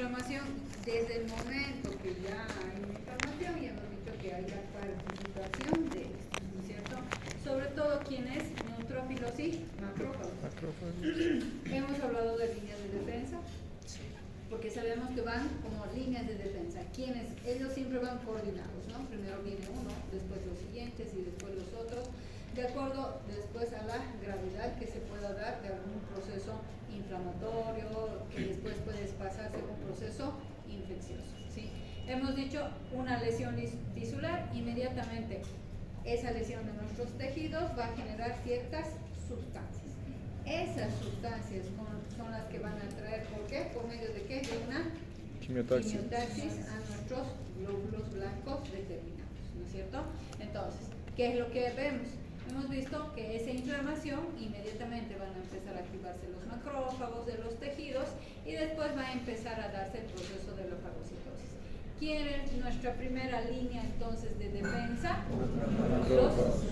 inflamación, desde el momento que ya hay una inflamación, ya hemos dicho que hay la participación de esto, ¿no es cierto? Sobre todo quienes neutrófilos y macrófagos. Hemos hablado de líneas de defensa, porque sabemos que van como líneas de defensa. Quienes, ellos siempre van coordinados, ¿no? Primero viene uno, después los siguientes y después los otros, de acuerdo después a la gravedad que se pueda dar de algún proceso inflamatorio, que después puede pasarse a un proceso infeccioso, ¿sí? Hemos dicho una lesión tisular, inmediatamente esa lesión de nuestros tejidos va a generar ciertas sustancias. Esas sustancias son las que van a traer, ¿por qué? ¿Por medio de qué? De una quimiotaxis a nuestros glóbulos blancos determinados, ¿no es cierto? Entonces, ¿qué es lo que vemos? Hemos visto que esa inflamación inmediatamente van a empezar a activarse los macrófagos de los tejidos y después va a empezar a darse el proceso de la fagocitosis. ¿Quién es nuestra primera línea entonces de defensa? Los macrófagos.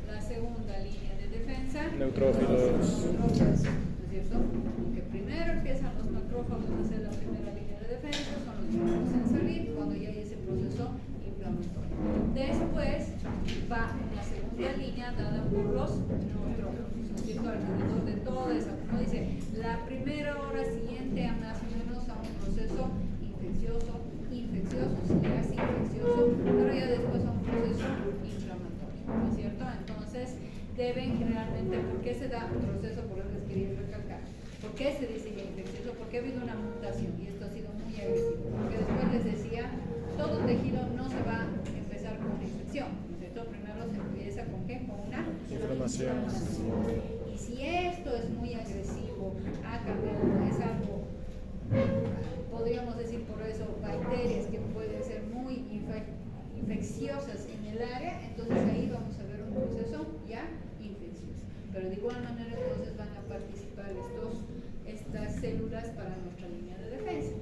La segunda línea de defensa, neutrófilos. ¿no es cierto? Que primero empiezan los macrófagos a hacer la primera línea de defensa, son los primeros en salir cuando ya hay ese proceso inflamatorio. Después va una segunda línea dada por los neutrófilos, ¿no es cierto? Alrededor de toda esa, como dice, la primera hora siguiente a más o menos a un proceso infeccioso, si es infeccioso, pero ya después a un proceso inflamatorio, ¿no es cierto? Entonces, deben generalmente, ¿por qué se da un proceso? Por lo que les quería recalcar. ¿Por qué se dice ya infeccioso? Porque ha habido una mutación y esto ha sido muy agresivo. Porque después les decía, todo tejido no se va a empezar con una infección, ¿no es cierto? Primero se empieza con ¿qué? Con una Inflamación. Y si esto es muy agresivo, ha cambiado, es algo, podríamos decir por eso, bacterias que pueden ser muy infecciosas en el área, entonces ahí vamos a ver un proceso ya infeccioso. Pero de igual manera entonces van a participar estas células para nuestra línea de defensa.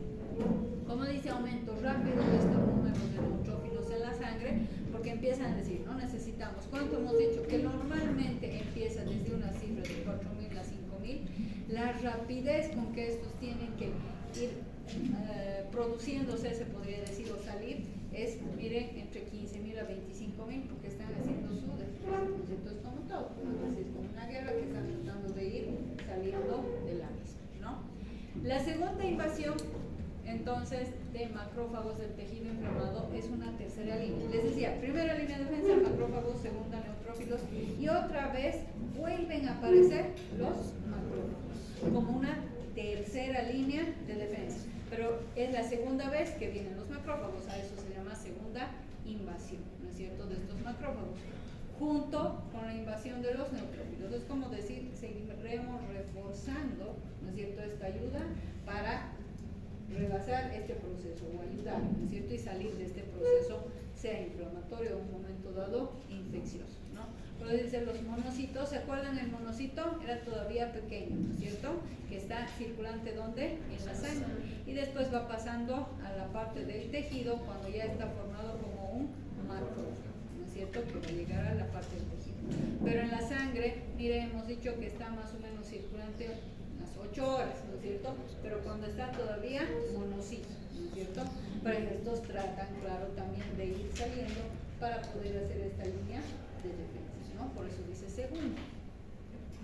Como dice, aumento rápido de estos números de neutrófilos en la sangre, porque empiezan a decir, no necesitamos, ¿cuánto hemos dicho? Que normalmente empieza desde una cifra de 4.000 a 5.000, la rapidez con que estos tienen que ir produciéndose, se podría decir, o salir, es, miren, entre 15.000 a 25.000, porque están haciendo su defensa. Entonces, como todo, es como una guerra que están tratando de ir saliendo de la misma, ¿no? La segunda invasión, entonces, de macrófagos del tejido inflamado es una tercera línea. Les decía, primera línea de defensa, macrófagos, segunda, neutrófilos, y otra vez vuelven a aparecer los macrófagos como una tercera línea de defensa. Pero es la segunda vez que vienen los macrófagos, a eso se llama segunda invasión, ¿no es cierto?, de estos macrófagos, junto con la invasión de los neutrófilos. Es como decir, seguiremos reforzando, ¿no es cierto?, esta ayuda para rebasar este proceso o ayudar, ¿no es cierto?, y salir de este proceso, sea inflamatorio o en un momento dado infeccioso, ¿no? Puede decir los monocitos, ¿se acuerdan? El monocito era todavía pequeño, ¿no es cierto?, que está circulante ¿dónde? En la sangre, y después va pasando a la parte del tejido cuando ya está formado como un macrófago, ¿no es cierto?, que va a llegar a la parte del tejido. Pero en la sangre, mire, hemos dicho que está más o menos circulante 8 horas, ¿no es cierto? Pero cuando está todavía monocito, ¿no es cierto? Pero estos tratan, claro, también de ir saliendo para poder hacer esta línea de defensa, ¿no? Por eso dice segunda.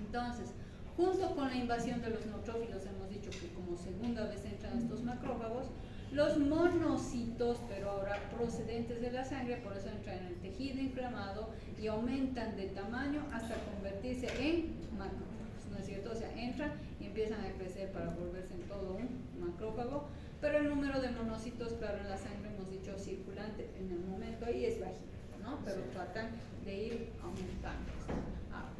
Entonces, junto con la invasión de los neutrófilos, hemos dicho que como segunda vez entran estos macrófagos, los monocitos, pero ahora procedentes de la sangre, por eso entran en el tejido inflamado y aumentan de tamaño hasta convertirse en macrófagos, ¿no es cierto? O sea, entran y empiezan a crecer para volverse en todo un macrófago, pero el número de monocitos, claro, en la sangre hemos dicho circulante en el momento ahí es bajito, ¿no? Pero tratan de ir aumentando. Ahora,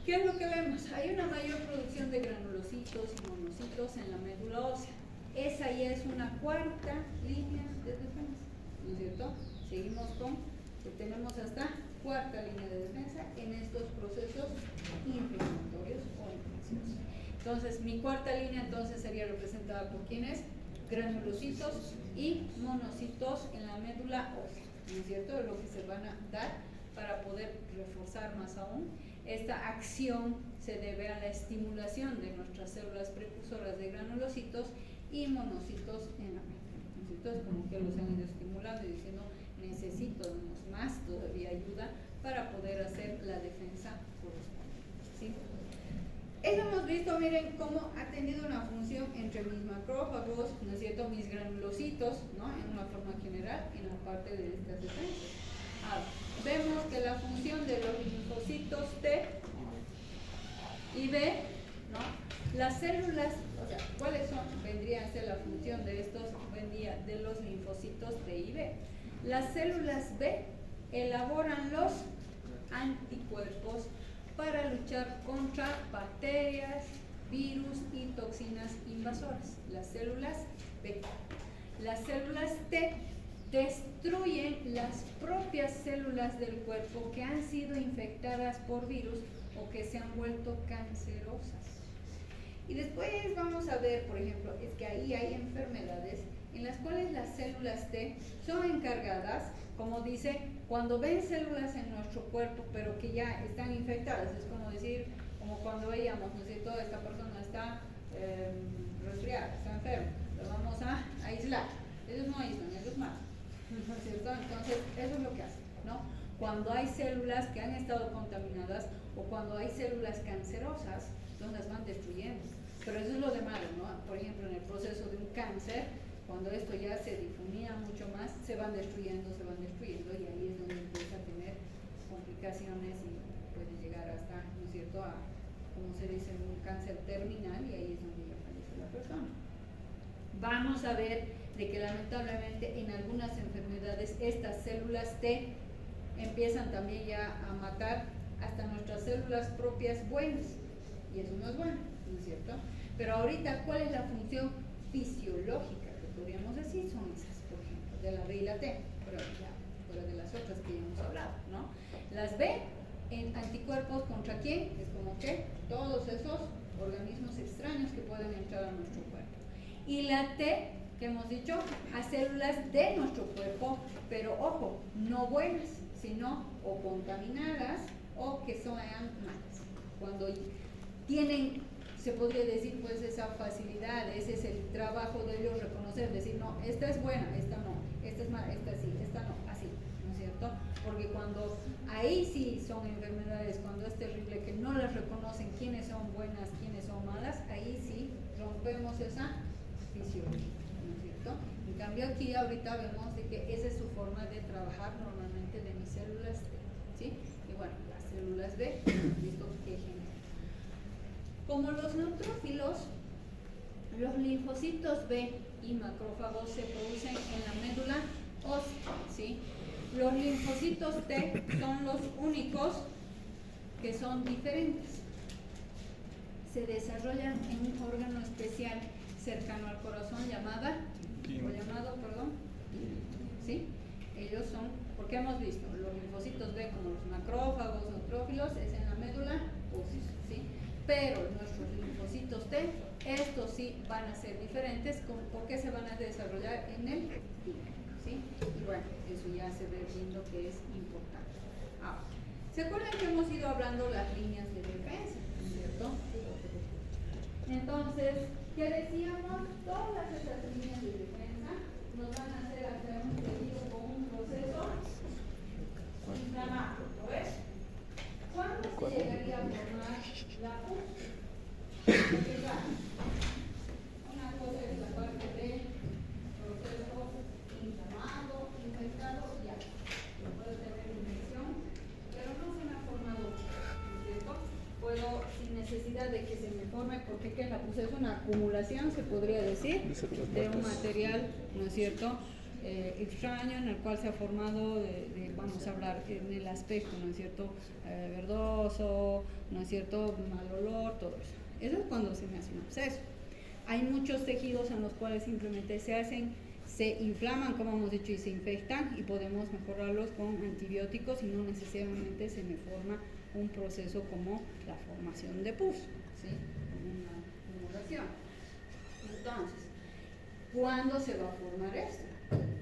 ¿qué es lo que vemos? Hay una mayor producción de granulocitos y monocitos en la médula ósea. Esa ya es una cuarta línea de defensa, ¿no es cierto? Seguimos con que tenemos hasta cuarta línea de defensa en estos procesos inflamatorios o infecciosos. Entonces, mi cuarta línea entonces sería representada por ¿quiénes? Granulocitos y monocitos en la médula ósea, ¿no es cierto? Es lo que se van a dar para poder reforzar más aún. Esta acción se debe a la estimulación de nuestras células precursoras de granulocitos y monocitos en la médula. Entonces como que los han ido estimulando y diciendo necesito más todavía ayuda para poder hacer la defensa correspondiente, ¿sí? Eso hemos visto, miren cómo ha tenido una función entre mis macrófagos, ¿no es cierto?, mis granulocitos, ¿no?, en una forma general, en la parte de estas defensas. Ahora, vemos que la función de los linfocitos T y B, ¿no?, las células, o sea, ¿cuáles son? Vendría a ser la función de estos, vendría de los linfocitos T y B. Las células B elaboran los anticuerpos para luchar contra bacterias, virus y toxinas invasoras. Las células B. Las células T destruyen las propias células del cuerpo que han sido infectadas por virus o que se han vuelto cancerosas. Y después vamos a ver, por ejemplo, es que ahí hay enfermedades en las cuales las células T son encargadas, como dice, cuando ven células en nuestro cuerpo pero que ya están infectadas, es como decir, como cuando veíamos, ¿no es cierto?, esta persona está resfriada, está enferma, lo vamos a aislar. Ellos no aíslan, ellos matan, ¿no es cierto? Entonces, eso es lo que hacen, ¿no? Cuando hay células que han estado contaminadas o cuando hay células cancerosas, entonces las van destruyendo. Pero eso es lo de malo, ¿no? Por ejemplo, en el proceso de un cáncer, cuando esto ya se difumina mucho más, se van destruyendo, y ahí es donde empieza a tener complicaciones y puede llegar hasta, ¿no es cierto?, a, como se dice, un cáncer terminal, y ahí es donde ya fallece la persona. Vamos a ver de que lamentablemente en algunas enfermedades estas células T empiezan también ya a matar hasta nuestras células propias buenas, y eso no es bueno, ¿no es cierto? Pero ahorita, ¿cuál es la función fisiológica que podríamos decir? Son esas, por ejemplo, de la B y la T, pero ya fuera de las otras que ya hemos hablado, ¿no? Las B, en anticuerpos ¿contra quién? Es como que todos esos organismos extraños que pueden entrar a nuestro cuerpo. Y la T, que hemos dicho, a células de nuestro cuerpo, pero ojo, no buenas, sino o contaminadas o que sean malas. Cuando tienen, se podría decir, pues esa facilidad, ese es el trabajo de ellos, reconocer, decir, no, esta es buena, esta no, esta es mala, esta sí, esta no, así, ¿no es cierto? Porque cuando ahí sí son enfermedades, cuando es terrible que no las reconocen quiénes son buenas, quiénes son malas, ahí sí rompemos esa fisiología, ¿no es cierto? En cambio aquí ahorita vemos de que esa es su forma de trabajar normalmente de mis células T, ¿sí? Y bueno, las células B, visto que generan. Como los neutrófilos, los linfocitos B y macrófagos se producen en la médula ósea, ¿sí? Los linfocitos T son los únicos que son diferentes. Se desarrollan en un órgano especial cercano al corazón llamado, ¿sí? Ellos son, porque hemos visto, los linfocitos B como los macrófagos, neutrófilos, es en la médula ósea, ¿sí? Pero nuestros linfocitos T, estos sí van a ser diferentes, porque se van a desarrollar en el hígado, ¿sí? Y bueno, eso ya se ve viendo que es importante. Ahora, ¿se acuerdan que hemos ido hablando las líneas de defensa, ¿no es cierto? Entonces, ¿qué decíamos? Todas esas líneas de defensa nos van a hacer un tejido con un proceso inflamatorio, ¿lo ves? ¿Cuándo se llegaría a formar la pus? Una cosa es la parte de proceso inflamado, infectado, ya. Puede tener infección, pero no se me ha formado, ¿no es cierto? Puedo, sin necesidad de que se me forme, porque ¿qué es la pus? Es una acumulación, se podría decir, de un material, ¿no es cierto?, extraño, en el cual se ha formado, vamos a hablar en el aspecto, ¿no es cierto?, verdoso, ¿no es cierto?, mal olor, todo eso. Eso es cuando se me hace un absceso. Hay muchos tejidos en los cuales simplemente se inflaman, como hemos dicho, y se infectan, y podemos mejorarlos con antibióticos y no necesariamente se me forma un proceso como la formación de pus, ¿sí?, una acumulación. Entonces, ¿cuándo se va a formar esto?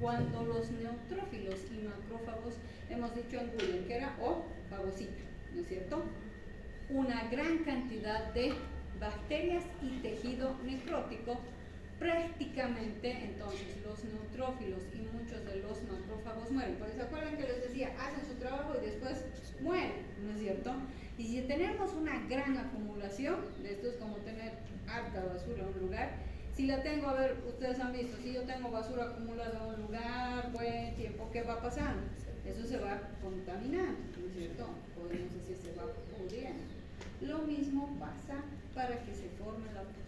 Cuando los neutrófilos y macrófagos, hemos dicho en Gulen, que era o fagocito, ¿no es cierto?, una gran cantidad de bacterias y tejido necrótico prácticamente entonces los neutrófilos y muchos de los macrófagos mueren. Porque se acuerdan que les decía, hacen su trabajo y después mueren, ¿no es cierto? Y si tenemos una gran acumulación, esto es como tener harta basura en un lugar, si la tengo, a ver, ustedes han visto, si yo tengo basura acumulada en un lugar, buen tiempo, ¿qué va pasando? Eso se va contaminando, ¿no es cierto? Podemos decir, se va pudriendo. Lo mismo pasa para que se forme la pus.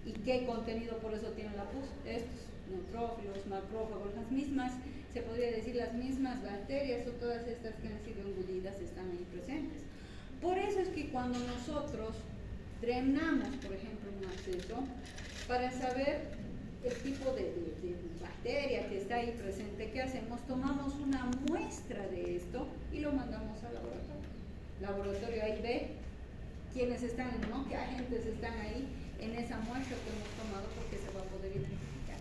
¿Y qué contenido por eso tiene la pus? Estos neutrófilos, macrófagos, las mismas, se podría decir las mismas bacterias o todas estas que han sido engullidas están ahí presentes. Por eso es que cuando nosotros drenamos, por ejemplo, un absceso, para saber el tipo de bacteria que está ahí presente, ¿qué hacemos? Tomamos una muestra de esto y lo mandamos al laboratorio. El laboratorio ahí ve quiénes están, ¿no? Qué agentes están ahí en esa muestra que hemos tomado, porque se va a poder identificar.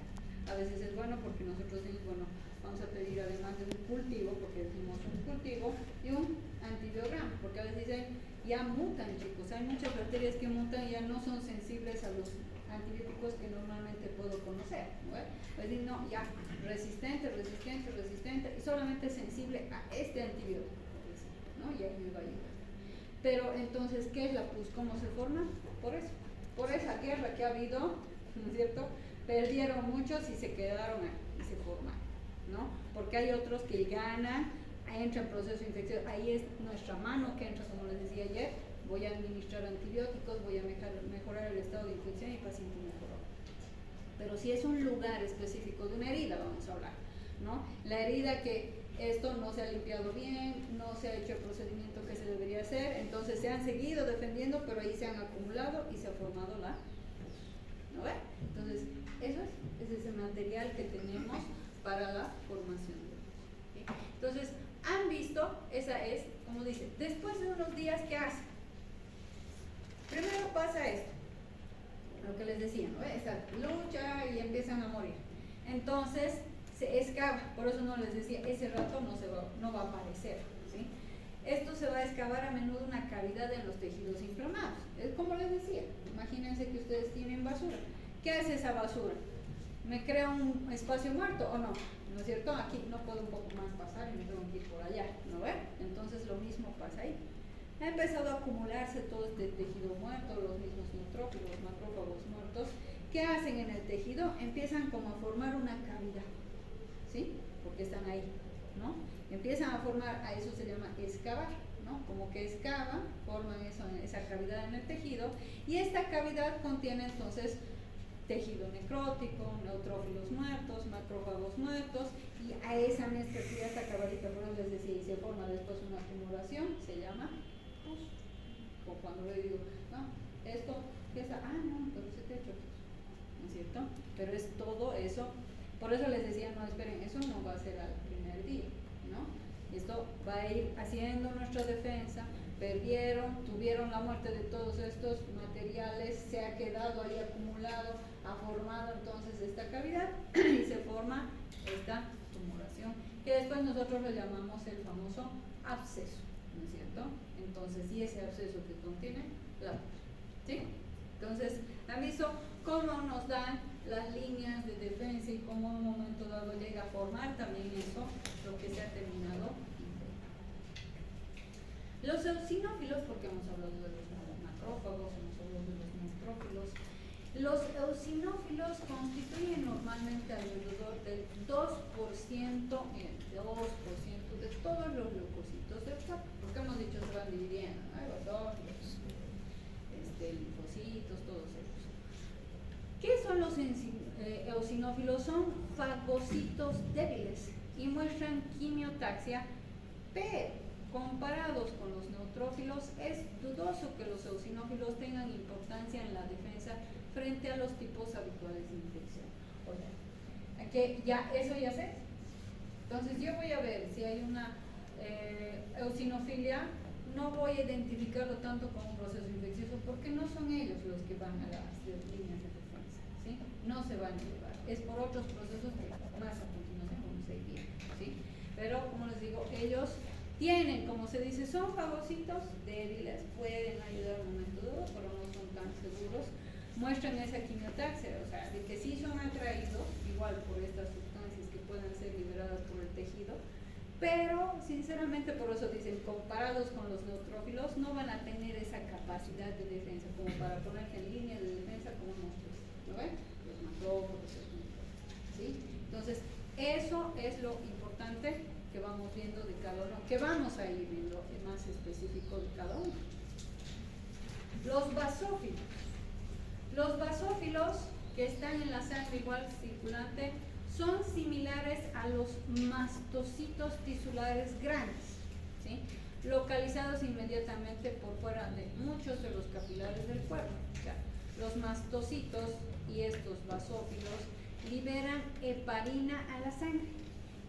A veces es bueno porque nosotros decimos, bueno, vamos a pedir además de un cultivo, porque decimos un cultivo, y un antibiograma, porque a veces dicen, ya mutan, chicos, hay muchas bacterias que mutan y ya no son sensibles a los antibióticos que normalmente puedo conocer, ¿no? Es decir, no, ya, resistente, y solamente sensible a este antibiótico, ¿no? Y ahí me va a ayudar. Pero entonces, ¿qué es la pus? ¿Cómo se forma? Por eso, por esa guerra que ha habido, ¿no es cierto? Perdieron muchos y se quedaron ahí, y se formaron, ¿no? Porque hay otros que ganan, entra en proceso infeccioso, ahí es nuestra mano que entra, como les decía ayer, voy a administrar antibióticos, voy a mejorar el estado de infección y el paciente mejoró. Pero si es un lugar específico de una herida, vamos a hablar, ¿no? La herida que esto no se ha limpiado bien, no se ha hecho el procedimiento que se debería hacer, entonces se han seguido defendiendo, pero ahí se han acumulado y se ha formado la... ¿No ve? Entonces, eso es ese material que tenemos para la formación de luz. ¿Sí? Entonces, han visto, esa es, como dice, después de unos días, ¿qué hace? Primero pasa esto, lo que les decía, ¿no? Esta lucha y empiezan a morir. Entonces, se excava, por eso no les decía, ese rato no va a aparecer, ¿sí? Esto se va a excavar a menudo una cavidad en los tejidos inflamados. Es como les decía, imagínense que ustedes tienen basura. ¿Qué hace esa basura? ¿Me crea un espacio muerto o no? ¿No es cierto? Aquí no puedo un poco más pasar y me tengo que ir por allá, ¿no ve? Entonces lo mismo pasa ahí. Ha empezado a acumularse todo este tejido muerto, los mismos neutrófilos, macrófagos muertos. ¿Qué hacen en el tejido? Empiezan como a formar una cavidad, ¿sí? Porque están ahí, ¿no? Empiezan a formar, a eso se llama excavar, ¿no? Como que excavan, forman esa cavidad en el tejido, y esta cavidad contiene entonces tejido necrótico, neutrófilos muertos, macrófagos muertos, y a esa mezcla que ya está acabadita, por eso les decía, y se forma después una acumulación, se llama pus. O cuando le digo, no, esto, esa, no, pero se te ha hecho pus, ¿no es cierto? Pero es todo eso, por eso les decía, no, esperen, eso no va a ser al primer día, ¿no? Esto va a ir haciendo nuestra defensa, tuvieron la muerte de todos estos materiales, se ha quedado ahí acumulado, ha formado entonces esta cavidad y se forma esta tumoración, que después nosotros le llamamos el famoso absceso, ¿no es cierto? Entonces, y ese absceso que contiene la pus, ¿sí? Entonces, ¿han visto cómo nos dan las líneas de defensa y cómo en un momento dado llega a formar también eso, lo que se ha terminado? Los eosinófilos, porque hemos hablado de los macrófagos, hemos hablado de los neutrófilos. Los eosinófilos constituyen normalmente alrededor del 2%, de todos los leucocitos del cuerpo, porque hemos dicho se van dividiendo, ¿no? Hay basófilos, linfocitos, todos ellos. ¿Qué son los eosinófilos? Son fagocitos débiles y muestran quimiotaxia, pero comparados con los neutrófilos, es dudoso que los eosinófilos tengan importancia en la defensa frente a los tipos habituales de infección. O sea, que ya, eso ya sé. Entonces yo voy a ver si hay una eosinofilia, no voy a identificarlo tanto como un proceso infeccioso, porque no son ellos los que van a las líneas de defensa, ¿sí? No se van a llevar, es por otros procesos que más a continuación vamos a ir viendo, ¿sí? Pero como les digo, ellos tienen, como se dice, son fagocitos débiles, pueden ayudar en un momento duro, pero no son tan seguros. muestran esa quimiotaxia, o sea, de que sí son atraídos, igual por estas sustancias que pueden ser liberadas por el tejido, pero sinceramente por eso dicen, comparados con los neutrófilos, no van a tener esa capacidad de defensa, como para ponerse en línea de defensa como nosotros, ¿no ven? Los macrófagos, ¿sí? Entonces, eso es lo importante que vamos viendo de cada uno, que vamos a ir viendo más específico de cada uno. Los basófilos. Los basófilos que están en la sangre igual circulante son similares a los mastocitos tisulares grandes, ¿sí? Localizados inmediatamente por fuera de muchos de los capilares del cuerpo. O sea, los mastocitos y estos basófilos liberan heparina a la sangre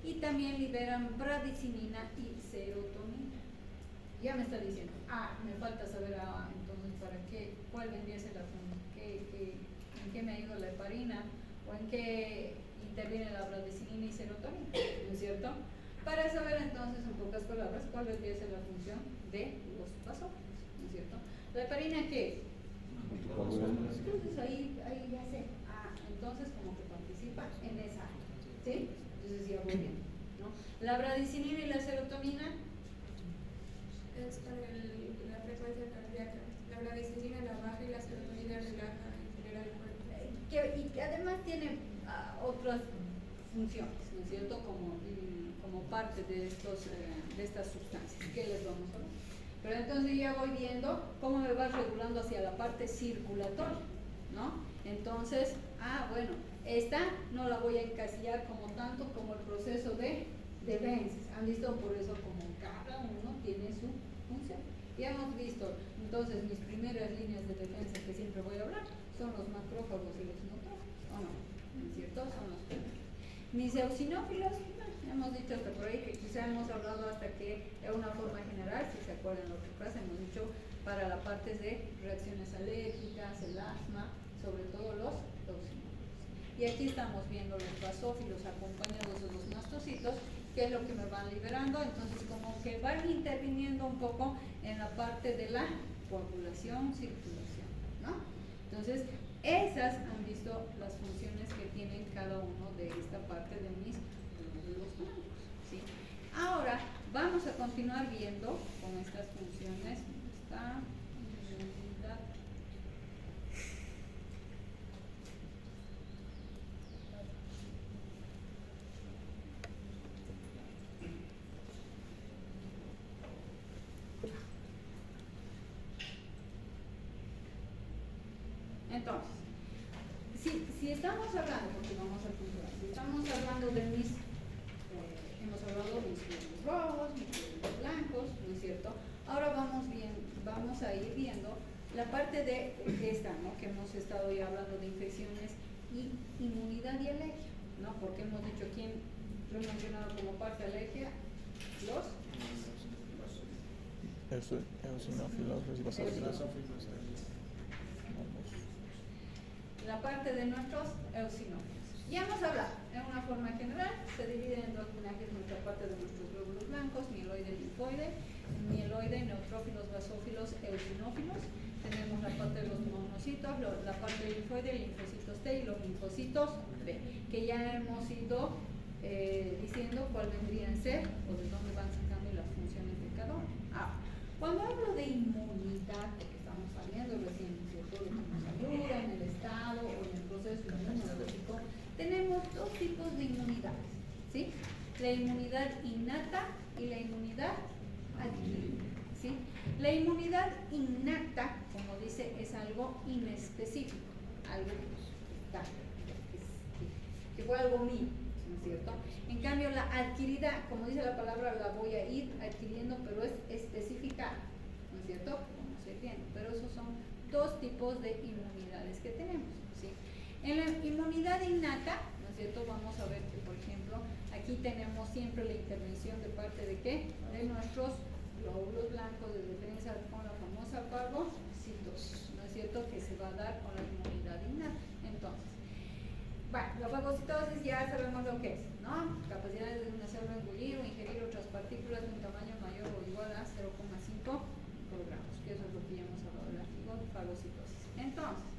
y también liberan bradicinina y serotonina. Ya me está diciendo, me falta saber entonces para qué, cuál vendría a ser la función, en qué me ayuda la heparina o en qué interviene la bradicinina y serotonina, ¿no es cierto? Para saber entonces, en pocas palabras, cuál vendría a ser la función de los basófilos, ¿no es cierto? ¿La heparina qué es? Entonces ahí ya sé, entonces como que participa en esa área, ¿sí? Entonces ya voy bien, ¿no? La bradicinina y la serotonina es para la frecuencia cardíaca. La bradicinina la baja y la serotonina relaja en general el cuerpo. Y que además tiene otras funciones, ¿no es cierto? Como parte de estas sustancias que les vamos a ver. Pero entonces ya voy viendo cómo me va regulando hacia la parte circulatoria, ¿no? Entonces, bueno, esta no la voy a encasillar como tanto como el proceso de Benz. ¿Han visto? Por eso como cada uno tiene su función. Ya hemos visto, entonces, mis primeras líneas de defensa que siempre voy a hablar son los macrófagos y los neutrófilos, ¿o no? ¿No es cierto? Son los primeros. Mis eosinófilos, hemos dicho hasta por ahí que quizá hemos hablado hasta que es una forma general, si se acuerdan lo que pasa, hemos dicho para la parte de reacciones alérgicas, el asma, sobre todo los eosinófilos. Y aquí estamos viendo los basófilos acompañados de los mastocitos, que es lo que me van liberando, entonces como que van interviniendo un poco en la parte de la coagulación, circulación, ¿no? Entonces, esas han visto las funciones que tienen cada uno de esta parte de mis glóbulos blancos, ¿sí? Ahora, vamos a continuar viendo con estas funciones. Está inmunidad. Entonces, si estamos hablando, porque vamos a continuar, si estamos hablando de hemos hablado de mis glóbulos rojos, mis glóbulos blancos, ¿no es cierto? Ahora vamos a ir viendo la parte de esta, ¿no? Que hemos estado ya hablando de infecciones y inmunidad y alergia, ¿no? Porque hemos dicho quién lo he mencionado como parte de alergia, los eosinófilos, la parte de nuestros eosinófilos. Ya hemos hablado, en una forma general, se divide en dos linajes nuestra parte de nuestros glóbulos blancos, mieloide, linfoide, mieloide, neutrófilos, basófilos, eosinófilos. Tenemos la parte de los monocitos, la parte del linfoide, linfocitos T y los linfocitos B, que ya hemos ido diciendo cuál vendrían a ser o de dónde van sacando las funciones de cada uno. Cuando hablo de inmunidad, porque estamos saliendo recién, ¿cierto? De que nos ayuda en el estado o en el proceso inmunológico, tenemos dos tipos de inmunidades, ¿sí? La inmunidad innata y la inmunidad adquirida, ¿sí? La inmunidad innata, como dice, es algo inespecífico, algo que fue algo mío, ¿no es cierto? En cambio, la adquirida, como dice la palabra, la voy a ir adquiriendo, pero es específica, ¿no es cierto? Como se entiende, pero esos son dos tipos de inmunidades que tenemos, ¿sí? En la inmunidad innata, ¿no es cierto? Vamos a ver que, por ejemplo, aquí tenemos siempre la intervención de parte de ¿qué? De nuestros glóbulos blancos de defensa con la famosa fagocitosis, ¿no es cierto? Que se va a dar con la inmunidad innata. Entonces, bueno, la fagocitosis ya sabemos lo que es, ¿no? Capacidad de una célula engullir o ingerir otras partículas de un tamaño mayor o igual a 0,5 microgramos, que eso es lo que ya hemos hablado de la fagocitosis. Entonces,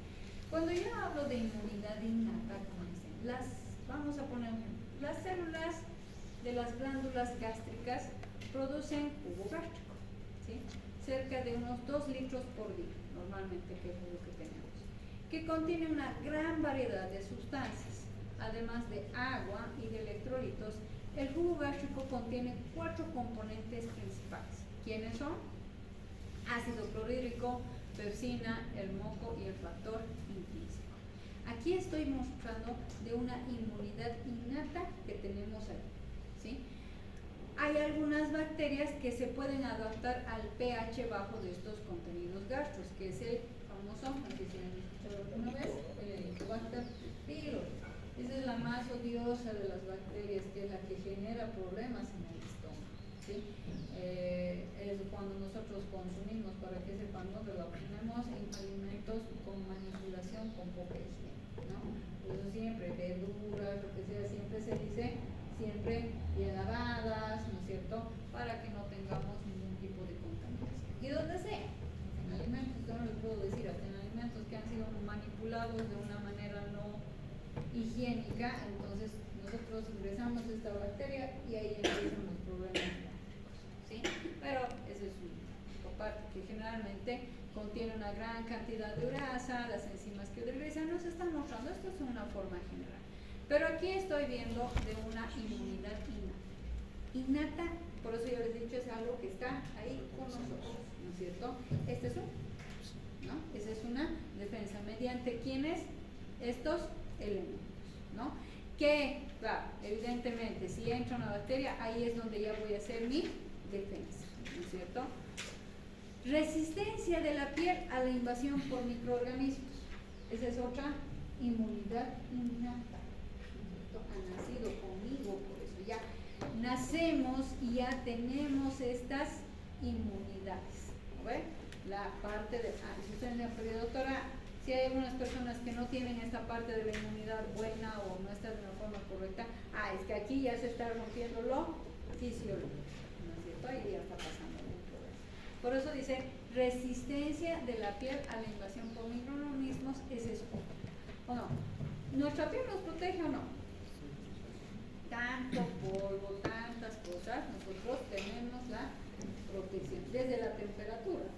Cuando yo hablo de inmunidad innata, como dicen, vamos a poner un ejemplo, las células de las glándulas gástricas producen jugo gástrico, ¿sí? Cerca de unos 2 litros por día, normalmente, que es lo que tenemos, que contiene una gran variedad de sustancias, además de agua y de electrolitos. El jugo gástrico contiene 4 componentes principales. ¿Quiénes son? Ácido clorhídrico, pepsina, el moco y el factor intrínseco. Aquí estoy mostrando de una inmunidad innata que tenemos ahí, ¿sí? Hay algunas bacterias que se pueden adaptar al pH bajo de estos contenidos gástricos, que es el famoso, no sé si han escuchado alguna vez, el Helicobacter pylori. Esa es la más odiosa de las bacterias, que es la que genera problemas en el estómago, ¿sí? Es cuando nosotros consumimos, para que sepan, ¿no?, relacionemos en alimentos con manipulación con poca higiene, ¿no? Por eso siempre, verduras, lo que sea, siempre se dice, siempre bien lavadas, ¿no es cierto?, para que no tengamos ningún tipo de contaminación. Y donde sea, en alimentos, yo no les puedo decir, hasta en alimentos que han sido manipulados de una manera no higiénica, entonces nosotros ingresamos esta bacteria y ahí empiezan los problemas, ¿sí? Pero esa es una parte que generalmente contiene una gran cantidad de urasa, las enzimas que utilizan nos están mostrando, esto es una forma general. Pero aquí estoy viendo de una inmunidad innata. Innata, por eso yo les he dicho, es algo que está ahí con nosotros, ¿no es cierto? Este es ¿no? Esa es una defensa. ¿Mediante quiénes? Estos elementos, ¿no? Que, claro, evidentemente, si entra una bacteria, ahí es donde ya voy a hacer mi defensa, ¿no es cierto? Resistencia de la piel a la invasión por microorganismos. Esa es otra inmunidad innata, ¿no es cierto? Ha nacido conmigo, por eso ya nacemos y ya tenemos estas inmunidades, ¿no ve? La parte de, si usted me pide, doctora, si hay algunas personas que no tienen esta parte de la inmunidad buena o no está de una forma correcta, es que aquí ya se está rompiendo lo fisiológico, ¿no es cierto? Ahí ya está pasando un problema. Por eso dice, resistencia de la piel a la invasión por microorganismos, es eso, ¿o no? ¿Nuestra piel nos protege o no? Tanto polvo, tantas cosas, nosotros tenemos la protección desde la temperatura,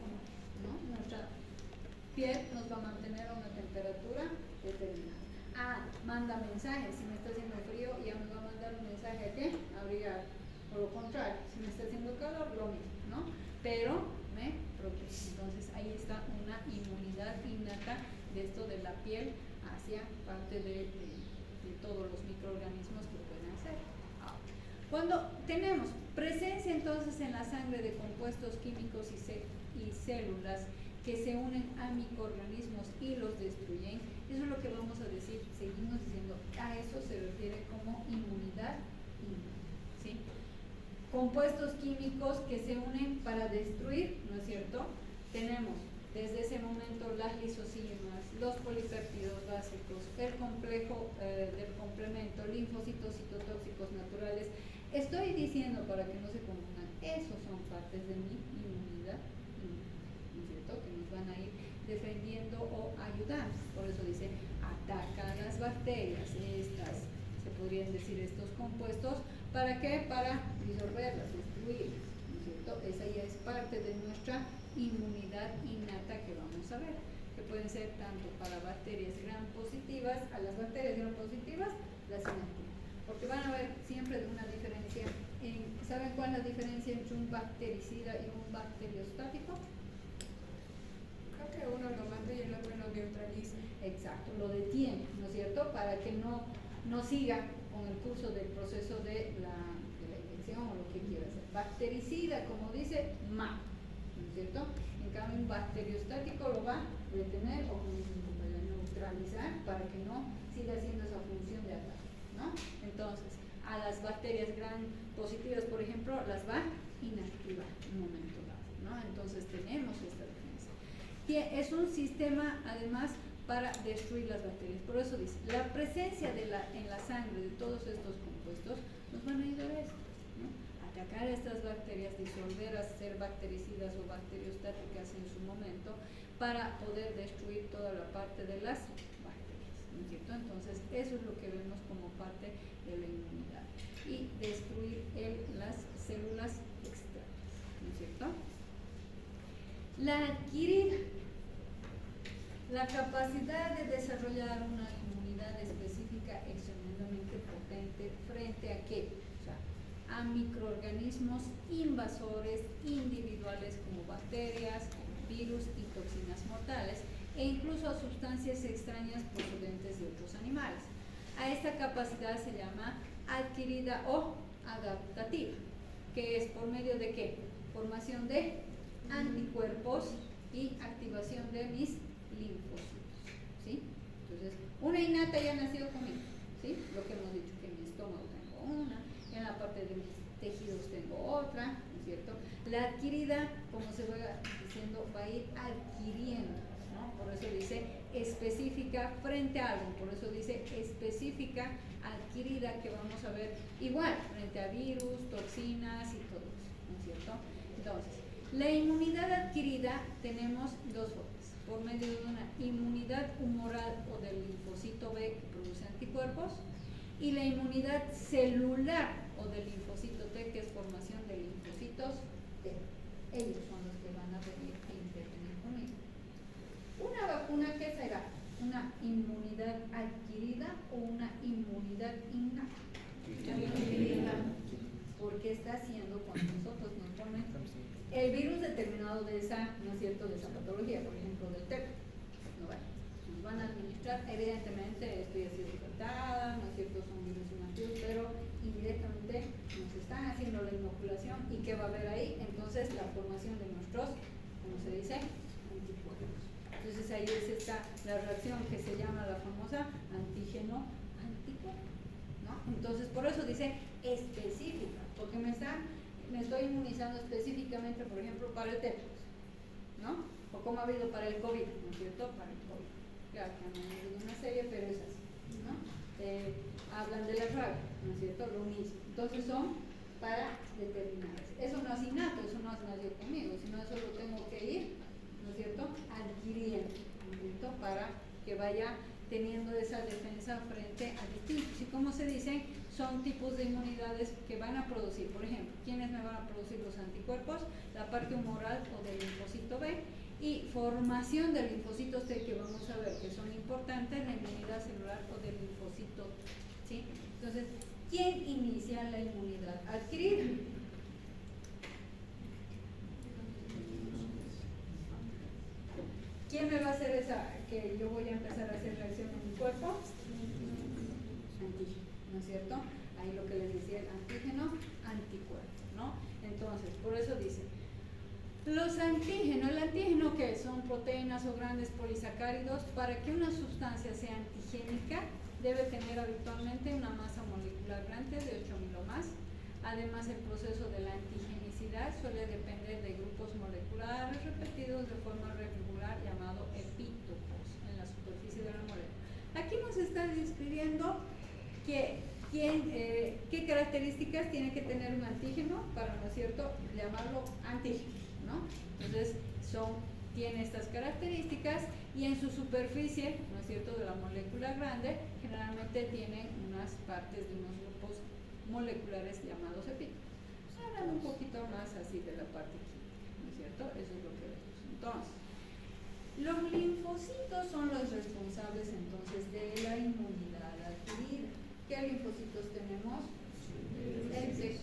¿no? Nuestra piel nos va a mantener a una temperatura determinada. Manda mensajes, si me está haciendo frío, ya me va a mandar un mensaje a qué, abrigar, o lo contrario, si me está haciendo calor, lo mismo, ¿no? Pero me protege. Entonces ahí está una inmunidad innata de esto de la piel hacia parte de todos los microorganismos que pueden hacer. Cuando tenemos presencia entonces en la sangre de compuestos químicos y células que se unen a microorganismos y los destruyen, eso es lo que vamos a decir, seguimos diciendo, a eso se refiere como inmunidad innata, ¿sí? Compuestos químicos que se unen para destruir, ¿no es cierto? Tenemos desde ese momento las lisocimas, los polipéptidos básicos, el complejo del complemento, linfocitos citotóxicos naturales. Estoy diciendo, para que no se confundan, esos son partes de mi inmunidad, ¿no es cierto?, que nos van a ir defendiendo o ayudando. Por eso dice, ataca a las bacterias, estas, se podrían decir estos compuestos, ¿para qué? Para disolverlas, destruirlas, ¿no es cierto? Esa ya es parte de nuestra inmunidad innata que vamos a ver, que pueden ser tanto para bacterias gram positivas, a las bacterias gram positivas las inactivas, porque van a ver siempre una diferencia ¿saben cuál es la diferencia entre un bactericida y un bacteriostático? Creo que uno lo mata y el otro lo neutraliza. Exacto, lo detiene, ¿no es cierto?, para que no siga con el curso del proceso de la infección o lo que quiera hacer. Bactericida, como dice, mata, ¿no es cierto? En cambio, un bacteriostático lo va a detener o neutralizar para que no siga haciendo esa función de ataque, ¿no? Entonces, a las bacterias gram positivas, por ejemplo, las va a inactivar en un momento dado, ¿no? Entonces, tenemos esta defensa. Es un sistema, además, para destruir las bacterias. Por eso dice, la presencia en la sangre de todos estos compuestos nos van a ayudar a esto, ¿no? Atacar a estas bacterias, disolver, hacer bactericidas o bacteriostáticas en su momento, para poder destruir toda la parte de las bacterias, ¿no es cierto? Entonces, eso es lo que vemos como parte de la inmunidad. Y destruir las células extrañas, ¿no es cierto? La adquirida, la capacidad de desarrollar una inmunidad específica extremadamente potente frente a qué? O sea, a microorganismos invasores individuales como bacterias, virus y toxinas mortales, e incluso a sustancias extrañas procedentes de otros animales. A esta capacidad se llama adquirida o adaptativa, que es por medio de ¿qué? Formación de anticuerpos y activación de mis linfocitos, ¿sí? Entonces, una innata ya ha nacido conmigo, ¿sí? Lo que hemos dicho, que en mi estómago tengo una, en la parte de mis tejidos tengo otra, ¿no es cierto? La adquirida, como se va diciendo, va a ir adquiriendo, ¿no? Por eso dice específica frente a algo, por eso dice específica adquirida, que vamos a ver igual frente a virus, toxinas y todo eso, ¿no es cierto? Entonces, la inmunidad adquirida tenemos dos formas, por medio de una inmunidad humoral o del linfocito B que produce anticuerpos, y la inmunidad celular o del linfocito T, que es formación de linfocitos T. Ellos son los que van a venir a intervenir conmigo. Una vacuna, ¿qué será? ¿Una inmunidad adquirida o una inmunidad innata? Adquirida. Porque está haciendo cuando nosotros nos ponen el virus determinado de esa, ¿no es cierto?, de esa patología, por ejemplo, del TEP. ¿No? Bueno, nos van a administrar, evidentemente esto ya ha sido tratada, ¿no es cierto?, son virus inactivos, pero indirectamente nos están haciendo la inoculación. ¿Y qué va a haber ahí? Entonces, la formación de nuestros, ¿cómo se dice?, anticuerpos. Entonces ahí es esta la reacción que se llama la famosa antígeno anticuerpo, ¿no? Entonces, por eso dice específica, porque me estoy inmunizando específicamente, por ejemplo, para el tétanos, ¿no? O como ha habido para el COVID, ¿no es cierto? Para el COVID. Claro que no ha habido una serie, pero es así, ¿no? Hablan de la rabia, ¿no es cierto? Lo mismo. Entonces son para determinadas. Eso no es innato, eso no es nacido conmigo, sino eso lo tengo que ir, ¿no es cierto?, adquiriendo, ¿no es cierto?, para que vaya teniendo esa defensa frente a distintos. Y como se dice, son tipos de inmunidades que van a producir, por ejemplo, ¿quiénes me van a producir los anticuerpos? La parte humoral o del linfocito B, y formación de linfocitos T, que vamos a ver que son importantes, la inmunidad celular o del linfocito T, ¿sí? Entonces, ¿quién inicia la inmunidad adquirida? ¿Quién me va a hacer esa, que yo voy a empezar a hacer reacción en mi cuerpo? Antígeno, ¿no es cierto? Ahí lo que les decía, el antígeno, anticuerpo, ¿no? Entonces, por eso dice, los antígenos, ¿el antígeno qué? Son proteínas o grandes polisacáridos. Para que una sustancia sea antigénica, debe tener habitualmente una masa molecular grande de 8000 o más. Además, el proceso de la antigenicidad suele depender de grupos moleculares repetidos de forma regular, llamado epítopos, en la superficie de la molécula. Aquí nos está describiendo qué características tiene que tener un antígeno para, ¿no es cierto?, llamarlo antígeno, ¿no? Entonces, tiene estas características, y en su superficie, ¿no es cierto?, de la molécula grande, generalmente tiene unas partes de unos grupos moleculares llamados epítopos. Hablan un poquito más así de la parte química, ¿no es cierto? Eso es lo que vemos. Entonces, los linfocitos son los responsables entonces de la inmunidad adquirida. ¿Qué linfocitos tenemos? El T.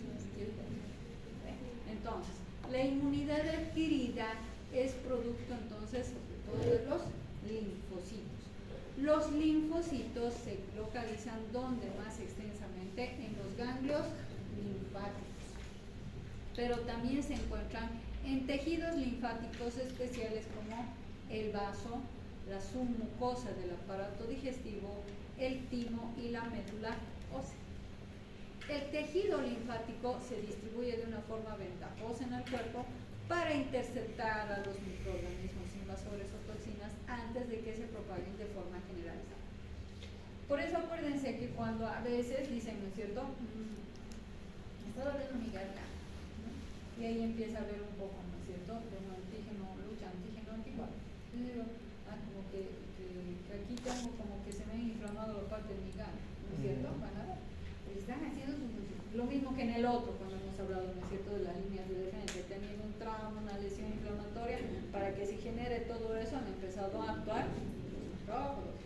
Entonces, la inmunidad adquirida es producto entonces de los linfocitos. Los linfocitos se localizan ¿dónde más extensamente? En los ganglios linfáticos, pero también se encuentran en tejidos linfáticos especiales como el vaso, la submucosa del aparato digestivo, el timo y la médula ósea. El tejido linfático se distribuye de una forma ventajosa en el cuerpo para interceptar a los microorganismos invasores o toxinas antes de que se propaguen de forma generalizada. Por eso acuérdense que cuando a veces dicen, ¿no es cierto?, me está doliendo mi garganta, ¿no? Y ahí empieza a haber un poco, ¿no es cierto?, de un antígeno, lucha antígeno-anticuerpo. Digo, como que aquí tengo como que se me han inflamado la parte de mi gana, ¿no es cierto? Van a ver, pues están haciendo lo mismo que en el otro, cuando hemos hablado, ¿no es cierto?, de las líneas de defensa, teniendo un trauma, una lesión inflamatoria, para que se genere todo eso, han empezado a actuar los macrófagos.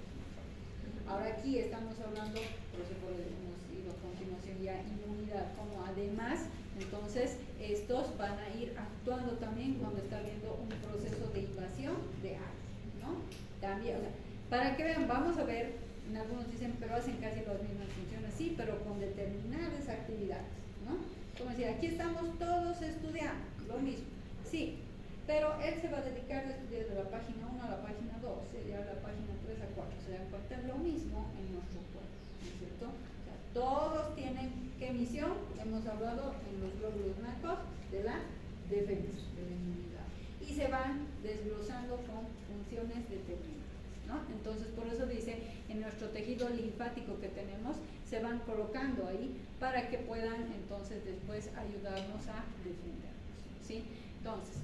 Ahora aquí estamos hablando, por eso hemos ido a continuación ya, inmunidad, como además, entonces estos van a ir actuando también cuando está habiendo un proceso de invasión de áreas, ¿no? También, o sea, para que vean, vamos a ver, algunos dicen, pero hacen casi las mismas funciones, sí, pero con determinadas actividades, ¿no? Como decir, aquí estamos todos estudiando lo mismo, sí, pero él se va a dedicar a estudiar de la página 1 a la página 2, sería la página 3 a 4, se dan cuenta lo mismo en nuestro cuerpo, ¿no es cierto? O sea, todos tienen, ¿qué misión? Hemos hablado en los glóbulos blancos de la defensa, de la inmunidad, y se van desglosando con funciones determinadas, ¿no? Entonces, por eso dice, en nuestro tejido linfático que tenemos, se van colocando ahí para que puedan entonces después ayudarnos a defendernos, ¿sí? Entonces,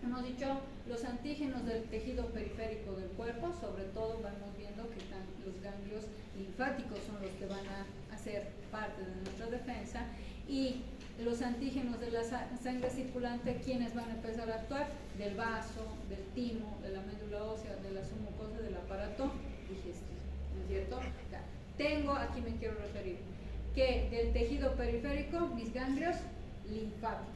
hemos dicho los antígenos del tejido periférico del cuerpo, sobre todo vamos viendo que los ganglios linfáticos son los que van a hacer parte de nuestra defensa, y los antígenos de la sangre circulante, ¿quiénes van a empezar a actuar? Del vaso, del timo, de la médula ósea, de la submucosa, del aparato digestivo, ¿no es cierto? Ya. Tengo, aquí me quiero referir, que del tejido periférico, mis ganglios linfáticos.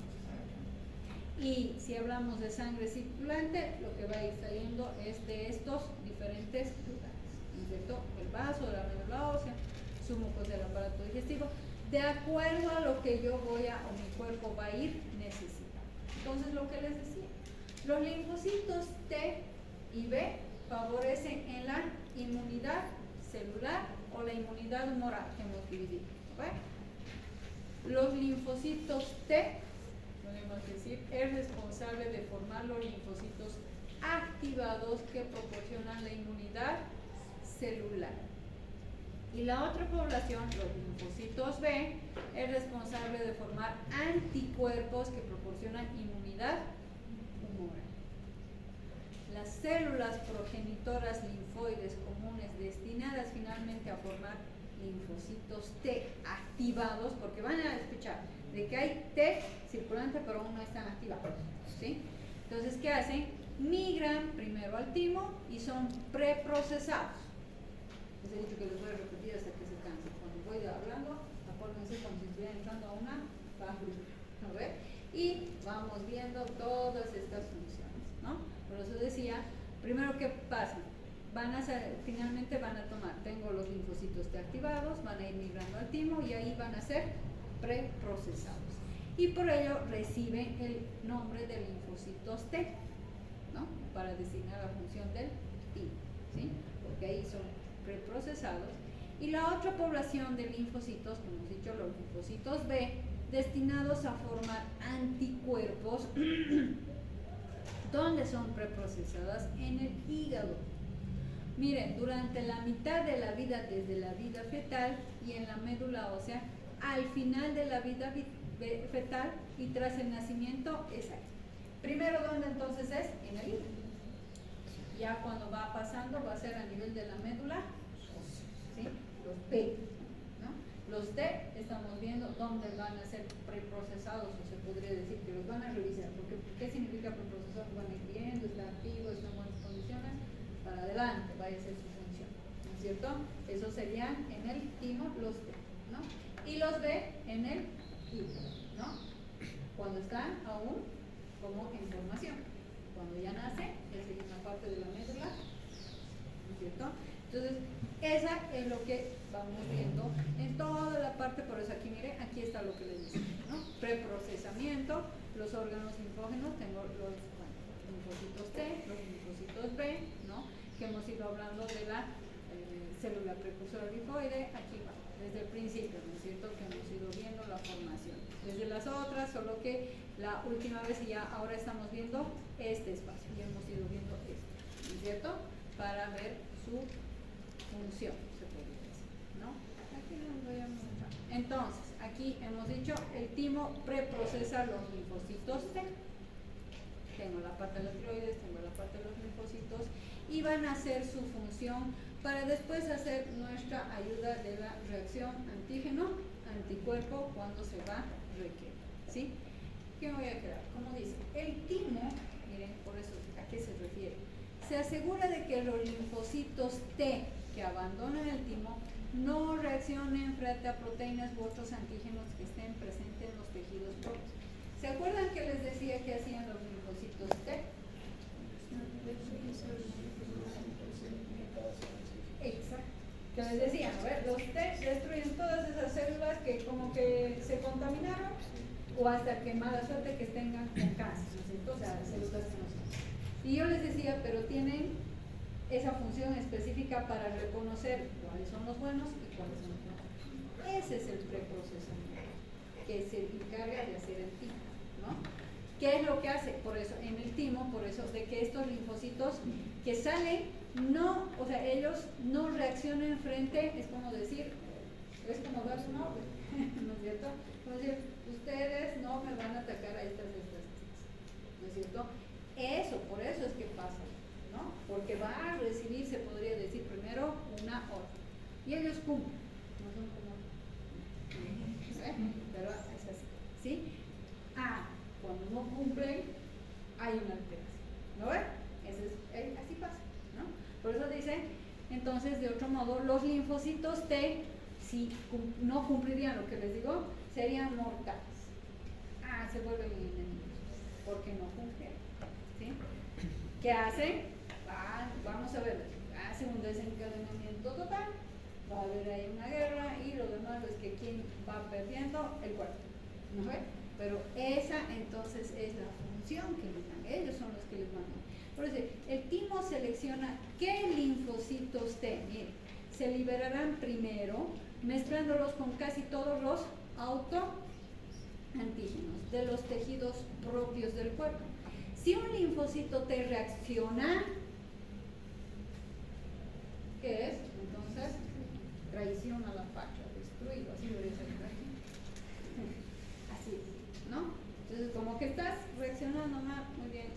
Y si hablamos de sangre circulante, lo que va a ir saliendo es de estos diferentes lugares, ¿no es cierto? El vaso, de la médula ósea, submucosa del aparato digestivo, de acuerdo a lo que yo o mi cuerpo va a ir necesitando. Entonces, lo que les decía, los linfocitos T y B favorecen en la inmunidad celular o la inmunidad humoral que hemos dividido, ¿ok? Los linfocitos T, podemos decir, es responsable de formar los linfocitos activados que proporcionan la inmunidad celular. Y la otra población, los linfocitos B, es responsable de formar anticuerpos que proporcionan inmunidad humoral. Las células progenitoras linfoides comunes destinadas finalmente a formar linfocitos T activados, porque van a escuchar de que hay T circulante pero aún no están activados, ¿sí? Entonces, ¿qué hacen? Migran primero al timo y son preprocesados. Les he dicho que les voy a repetir hasta que se cansen. Cuando voy hablando, acuérdense como si estuvieran entrando a una fábrica, ¿no ve? Y vamos viendo todas estas funciones, ¿no? Por eso decía, primero, ¿qué pasa? Finalmente van a tomar, tengo los linfocitos T activados, van a ir migrando al timo y ahí van a ser preprocesados. Y por ello reciben el nombre de linfocitos T, ¿no? Para designar la función del timo, ¿sí? Porque ahí son preprocesados. Y la otra población de linfocitos, como hemos dicho, los linfocitos B, destinados a formar anticuerpos, donde son preprocesadas en el hígado. Miren, durante la mitad de la vida, desde la vida fetal y en la médula ósea, al final de la vida fetal y tras el nacimiento es ahí. Primero, ¿dónde entonces es? En el hígado. Ya cuando va pasando va a ser a nivel de la médula ósea, ¿sí? Los P, ¿no? Los T estamos viendo dónde van a ser preprocesados, o se podría decir que los van a revisar, porque ¿qué significa preprocesado? Van a ir viendo, está activo, está en buenas condiciones, para adelante vaya a ser su función, ¿no es cierto? Esos serían en el timo los T, ¿no? Y los B en el hígado, ¿no? Cuando están aún como en formación. Cuando ya nace, es una parte de la médula, ¿no es cierto? Entonces, esa es lo que vamos viendo en toda la parte, por eso aquí, mire, aquí está lo que les decía, ¿no? Preprocesamiento, los órganos linfógenos, tengo los linfocitos T, los linfocitos B, ¿no? Que hemos ido hablando de la célula precursora linfoide, aquí va, desde el principio, ¿no es cierto? Que hemos ido viendo la formación. Desde las otras, solo que la última vez y ya ahora estamos viendo este espacio, ya hemos ido viendo esto, ¿no es cierto? Para ver su función, se podría decir, ¿no? Aquí nos voy a mostrar. Entonces, aquí hemos dicho, el timo preprocesa los linfocitos T. tengo la parte de la tiroides, tengo la parte de los linfocitos y van a hacer su función para después hacer nuestra ayuda de la reacción antígeno-anticuerpo cuando se va a requerir, ¿sí? ¿Qué me voy a quedar? Como dice, el timo, miren, por eso, ¿a qué se refiere? Se asegura de que los linfocitos T que abandonan el timo no reaccionen frente a proteínas u otros antígenos que estén presentes en los tejidos propios. ¿Se acuerdan que les decía que hacían los linfocitos T? Exacto. Que les decía, a ver, los T destruyen todas esas células que como que se contaminaron o hasta que mala suerte que tengan con cáncer, ¿no es cierto? O sea, células que no son. Y yo les decía, pero tienen esa función específica para reconocer cuáles son los buenos y cuáles son los malos. Ese es el preprocesamiento que se encarga de hacer el timo, ¿no? ¿Qué es lo que hace? Por eso, en el timo, por eso, de que estos linfocitos que salen, no, o sea, ellos no reaccionen frente, es como decir, es como dar un orden, ¿no es cierto? Como decir, ustedes no me van a atacar a estas, ¿no es cierto? Eso, por eso es que pasa, ¿no? Porque va a recibir, se podría decir, primero una orden. Y ellos cumplen, no son como... Pero es así, ¿sí? Cuando no cumplen, hay una alteración, ¿no ven? Así pasa, ¿no? Por eso dice, entonces, de otro modo, los linfocitos T, si no cumplirían lo que les digo, serían mortales. Se vuelven enemigos, porque no cumplieron, ¿sí? ¿Qué hacen? Vamos a ver, hacen un desencadenamiento total, va a haber ahí una guerra y lo demás es que ¿quién va perdiendo? El cuerpo, ¿no ve? Pero esa entonces es la función que les dan, ellos son los que les mandan. Por eso, el timo selecciona qué linfocitos T, miren, se liberarán primero, mezclándolos con casi todos los autoantígenos de los tejidos propios del cuerpo. Si un linfocito T reacciona, ¿qué es? Entonces, traición a la patria, destruido, así debería ser. Así, ¿no? Entonces, como que estás reaccionando muy bien,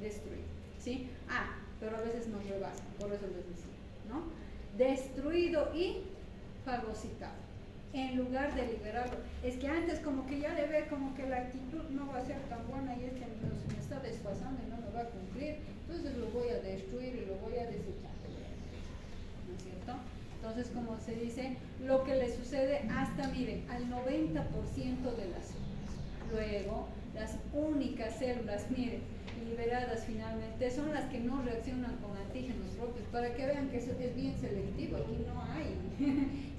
destruido, ¿sí? Pero a veces nos rebasan, por eso les decía, ¿no? Destruido y fagocitado, en lugar de liberarlo. Es que antes como que ya le ve como que la actitud no va a ser tan buena y este me está desfasando y no me va a cumplir, entonces lo voy a destruir y lo voy a desechar, ¿no es cierto? Entonces, como se dice, lo que le sucede hasta, miren, al 90% de las células. Luego, las únicas células, miren, liberadas finalmente son las que no reaccionan con antígenos propios, para que vean que eso es bien selectivo, aquí no hay.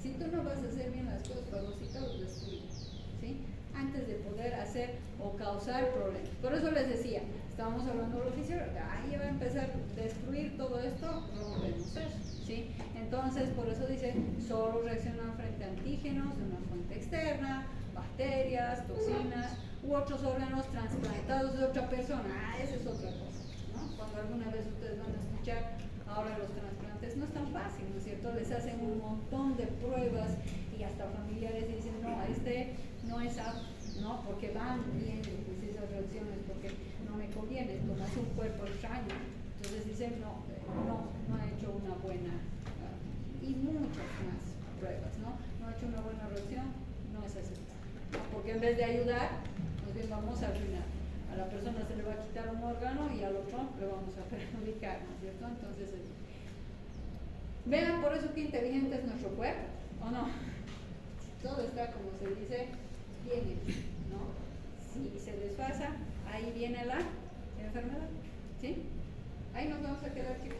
Si tú no vas a hacer bien las cosas, fagocitados destruyes, ¿sí? Antes de poder hacer o causar problemas. Por eso les decía, estábamos hablando de lo fisiológico, ahí va a empezar a destruir todo esto, rompemos eso, ¿sí? Entonces, por eso dice, solo reaccionan frente a antígenos de una fuente externa, bacterias, toxinas u otros órganos trasplantados de otra persona. Esa es otra cosa, ¿no? Cuando alguna vez ustedes van a escuchar, ahora los trasplantes no es tan fácil, ¿no es cierto? Les hacen un montón de pruebas y hasta familiares dicen, no, no es apto, ¿no? Porque van viendo pues, esas reacciones, porque no me conviene, tomas un cuerpo extraño. Entonces dicen, no ha hecho una buena, y muchas más pruebas, ¿no? No ha hecho una buena reacción, no es aceptable, ¿no? Porque en vez de ayudar, nos bien vamos a arruinar. A la persona se le va a quitar un órgano y al otro le vamos a perjudicar, ¿no es cierto? Entonces, vean por eso qué inteligente es nuestro cuerpo, ¿o no? Todo está, como se dice, bien hecho, ¿no? Si se desfasa, ahí viene la enfermedad, ¿sí? Ahí nos vamos a quedar, chicos.